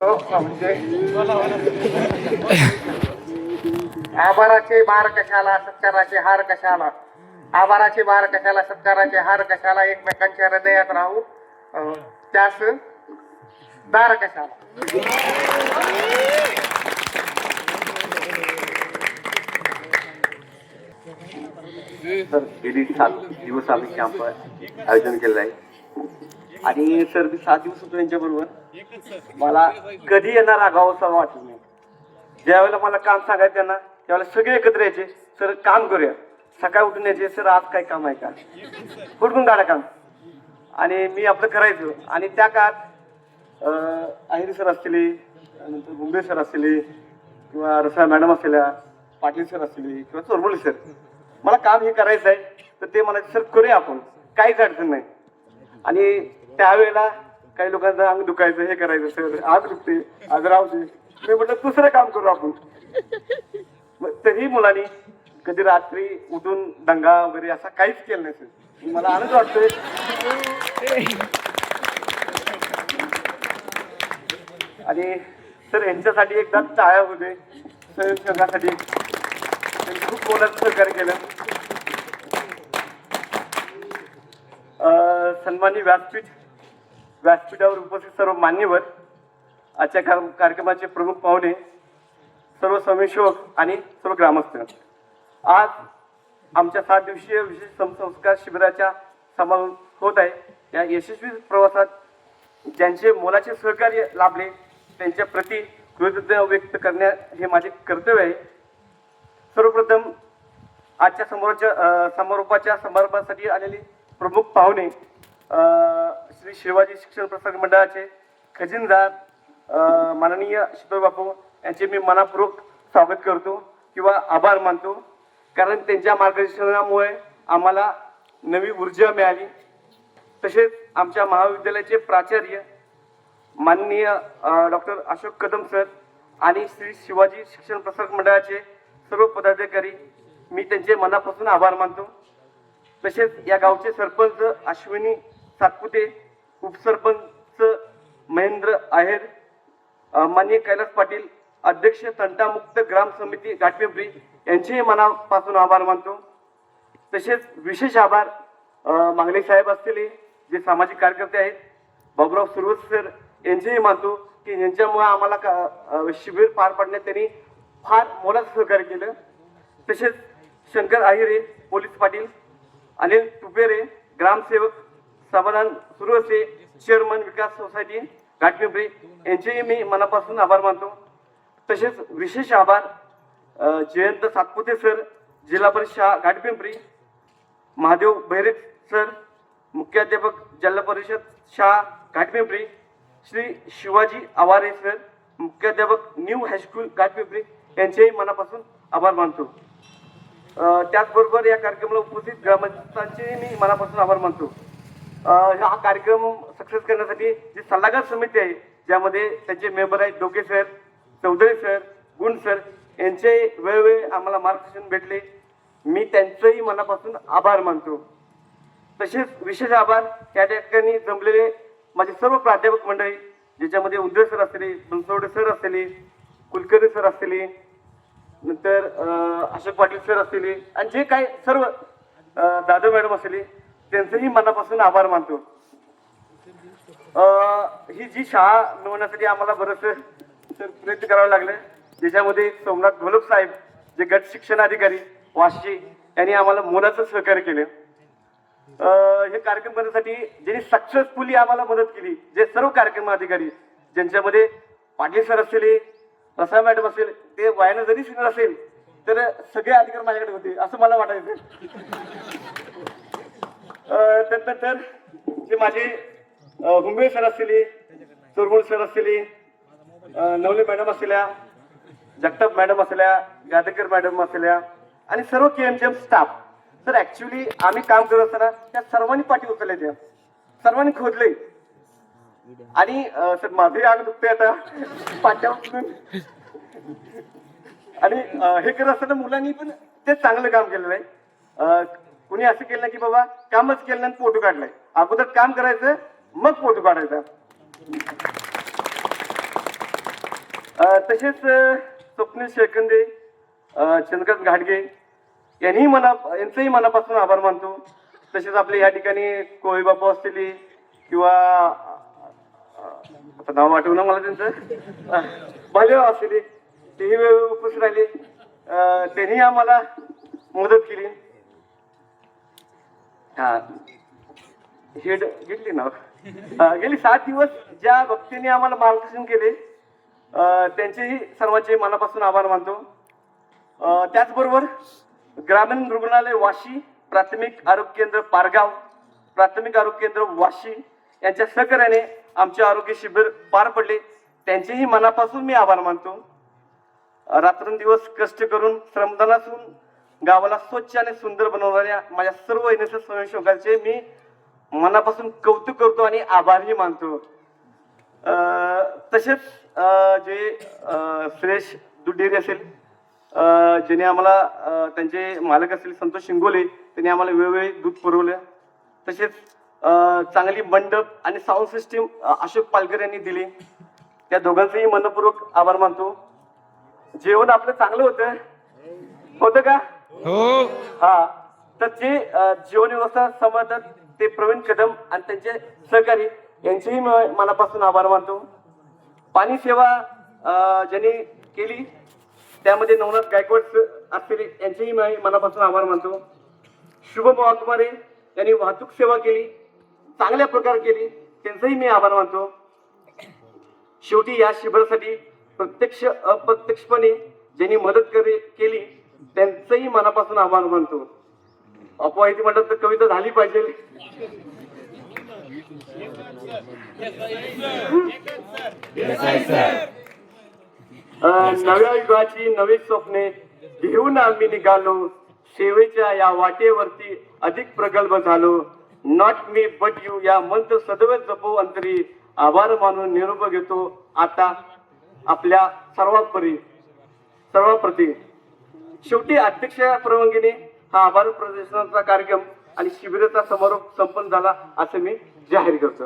म्हणजे आभाराचे बार कशाला, सत्काराचे हार कशाला. आभाराचे बार कशाला, सत्काराचे हार कशाला, एकमेकांच्या हृदयात राहू त्यास दार कशाला. सर गेली 7 दिवस आम्ही कॅम्प आयोजन केलेलं आहे आणि सर मी 7 दिवस होतो यांच्याबरोबर. मला कधी येणार रागावं असं वाटलं नाही. ज्या वेळेला मला काम सांगायचं त्यांना त्यावेळेला सगळे एकत्र यायचे. सर काम करूया. सकाळी उठून यायचे, सर आज काय काम आहे का, कुठून काढा काम, आणि मी आपलं करायचो. आणि त्या काळात अहिरे सर असतील, नंतर बुंबे सर असतील, किंवा रसाळ मॅडम असलेल्या, पाटील सर असतील, किंवा चोरबोली सर, मला काम हे करायचं आहे तर ते म्हणायचं सर करूया आपण, काहीच अडचण नाही. आणि त्यावेळेला काही लोकांचं अंग दुखायचं, हे करायचं, सर आज दुखते, आज राहू दे. मी म्हटलं दुसरं काम करू आपण. तरी मुलांनी कधी रात्री उठून दंगा वगैरे असा काहीच केलं नाही सर. मला आनंद वाटतोय. आणि सर यांच्यासाठी एकदा टाळ्या होते सहयोगासाठी. त्यांनी खूप मोलाचं सहकार्य केलं. सन्माननीय व्यासपीठावर उपस्थित सर्व मान्यवर, आजच्या कार्यक्रमाचे प्रमुख पाहुणे, सर्व समावेशक आणि सर्व ग्रामस्थ, आज आमच्या 7 दिवसीय विशेष संस्कार शिबिराच्या समारोप होत आहे. या यशस्वी प्रवासात ज्यांचे मोलाचे सहकार्य लाभले त्यांच्या प्रति कृतज्ञता व्यक्त करणे हे माझे कर्तव्य आहे. सर्वप्रथम आजच्या समारोपाच्या समारंभासाठी आलेले प्रमुख पाहुणे, श्री शिवाजी शिक्षण प्रसारक मंडळाचे खजिनदार माननीय शितोळे बापू यांचे मी मनापूर्वक स्वागत करतो किंवा आभार मानतो. कारण त्यांच्या मार्गदर्शनामुळे आम्हाला नवी ऊर्जा मिळाली. तसेच आमच्या महाविद्यालयाचे प्राचार्य माननीय डॉक्टर अशोक कदम सर आणि श्री शिवाजी शिक्षण प्रसारक मंडळाचे सर्व पदाधिकारी, मी त्यांचे मनापासून आभार मानतो. तसेच या गावचे सरपंच अश्विनी सातपुते, उपसरपंच महेंद्र आहेर, माननीय कैलास पाटील, अध्यक्ष तंटामुक्त ग्राम समिती घाटपिंपरी यांचेही मनापासून आभार मानतो. तसेच विशेष आभार मांगले साहेब असलेले जे सामाजिक कार्यकर्ते आहेत, बाबूराव सुरवत सर यांचेही मानतो की यांच्यामुळे आम्हाला शिबिर पार पाडण्यात त्यांनी फार मोलाचं सहकार्य केलं. तसेच शंकर आहिरे, पोलीस पाटील, अनिल तुपेरे, ग्रामसेवक समाधान सुरवसे, चेअरमन विकास सोसायटी घाटपिंपरी यांचेही मी मनापासून आभार मानतो. तसेच विशेष आभार जयंत सातपुते सर, जिल्हा परिषद शाळा घाटपिंपरी, महादेव बैरे सर, मुख्याध्यापक जिल्हा परिषद शाळा घाटपिंपरी, श्री शिवाजी आवारे सर, मुख्याध्यापक न्यू हायस्कूल घाटपिंपरी यांचेही मनापासून आभार मानतो. त्याचबरोबर या कार्यक्रमाला उपस्थित ग्रामस्थांचे मी मनापासून आभार मानतो. हा कार्यक्रम सक्सेस करण्यासाठी जी सल्लागार समिती आहे, ज्यामध्ये त्यांचे मेंबर आहेत डोके सर, चौधरी सर, गुण सर, यांचे वेळोवेळी आम्हाला मार्गदर्शन भेटले, मी त्यांचंही मनापासून आभार मानतो. तसेच विशेष आभार या ठिकाणी जमलेले माझे सर्व प्राध्यापक मंडळी, ज्याच्यामध्ये उदय सर असलेले, बनसोडे सर असलेले, कुलकर्णी सर असलेले, नंतर अशोक पाटील सर असलेले, आणि जे काही सर्व दादा मॅडम असलेले, त्यांचंही मनापासून आभार मानतो. ही जी शाळा मिळवण्यासाठी आम्हाला बरंचसं प्रयत्न करावं लागलं, ज्याच्यामध्ये सोमनाथ घोलप साहेब, जे गट शिक्षण अधिकारी वाशी, यांनी आम्हाला मोलाचं सहकार्य केलं. हे कार्यक्रम करण्यासाठी ज्यांनी सक्सेसफुली आम्हाला मदत केली, जे सर्व कार्यक्रम अधिकारी, ज्यांच्यामध्ये पाटील सर असलेले, रसाळ मॅडम असेल, ते वयानं जरी सिनियर असेल तर सगळे अधिकारी माझ्याकडे होते असं मला वाटायचं. त्यानंतर जे माझे हुंबे सर असलेले, चोरबोल सर असलेले, नवले मॅडम असलेल्या, जगताप मॅडम असलेल्या, गादेकर मॅडम असलेल्या, आणि सर्व KMGM स्टाफ. सर ऍक्च्युली आम्ही काम करत असताना त्या सर्वांनी पाठी उचलल्या, त्या सर्वांनी खोदले. आणि सर माझे आग दुखते आता पाठ्यावर. आणि हे करत असताना मुलांनी पण ते चांगलं काम केलेलं आहे. कुणी असं केलं की बाबा कामच केलं आणि फोटो काढलाय, अगोदर काम करायचं मग फोटो काढायचा. तसेच स्वप्नील शेळकंदे, चंद्रकांत घाटगे यांचंही मनापासून आभार मानतो. तसेच आपले या ठिकाणी कोळी बापू असतील किंवा आता नाव आठवलं मला त्यांचं, भालेराव असतील, तेही उपस्थित राहिले. त्यांनी आम्हाला मदत केली. हा हेड घेतली ना. गेली 7 दिवस ज्या व्यक्तीने आम्हाला मार्गदर्शन केले त्यांचेही सर्वांचे मनापासून आभार मानतो. त्याचबरोबर ग्रामीण रुग्णालय वाशी, प्राथमिक आरोग्य केंद्र पारगाव, प्राथमिक आरोग्य केंद्र वाशी यांच्या सहकार्याने आमचे आरोग्य शिबिर पार पडले. त्यांचेही मनापासून मी आभार मानतो. रात्रंदिवस कष्ट करून श्रमदानातून गावाला स्वच्छ आणि सुंदर बनवणाऱ्या माझ्या सर्व NSS स्वयंसेवकांचे मी मनापासून कौतुक करतो आणि आभारही मानतो. तसेच जे सुरेश दूध डेअरी असेल, ज्याने आम्हाला त्यांचे मालक असतील संतोष शिंगोले, त्यांनी आम्हाला वेळोवेळी दूध पुरवलं. तसेच चांगली मंडप आणि साऊंड सिस्टीम अशोक पालकर यांनी दिली. त्या दोघांचेही मनपूर्वक आभार मानतो. जेवण आपलं चांगलं होतं का? हो. हा, तर जे जेवण व्यवस्था सांभाळतात ते प्रवीण कदम आणि त्यांचे सहकारी यांचेही मनापासून आभार मानतो. पाणी सेवा ज्यांनी केली त्यामध्ये नवनाथ गायकवाड असतील यांचेही मनापासून आभार मानतो. शुभम वाघमारे यांनी वाहतूक सेवा केली, चांगल्या प्रकारे केली, त्यांचाही मी आभार मानतो. शेवटी या शिबिरासाठी प्रत्यक्ष अप्रत्यक्षपणे ज्यांनी मदत केली त्यांचंही मनापासून आभार मानतो. अपवाहिती म्हटलं तर कविता झाली पाहिजे. नव्या युगाची नवी स्वप्ने घेऊन आम्ही निघालो, सेवेच्या या वाटेवरती अधिक प्रगल्भ झालो. नॉट मी बट यू या मंत्र सदैव जपो अंतरी, आभार मानून निरोप घेतो आता आपल्या सर्वाप्रती. शेवटी अध्यक्ष परवानगीने हा आभार प्रदर्शनाचा कार्यक्रम आणि शिबिराचा समारोप संपन्न झाला असं मी जाहीर करतो.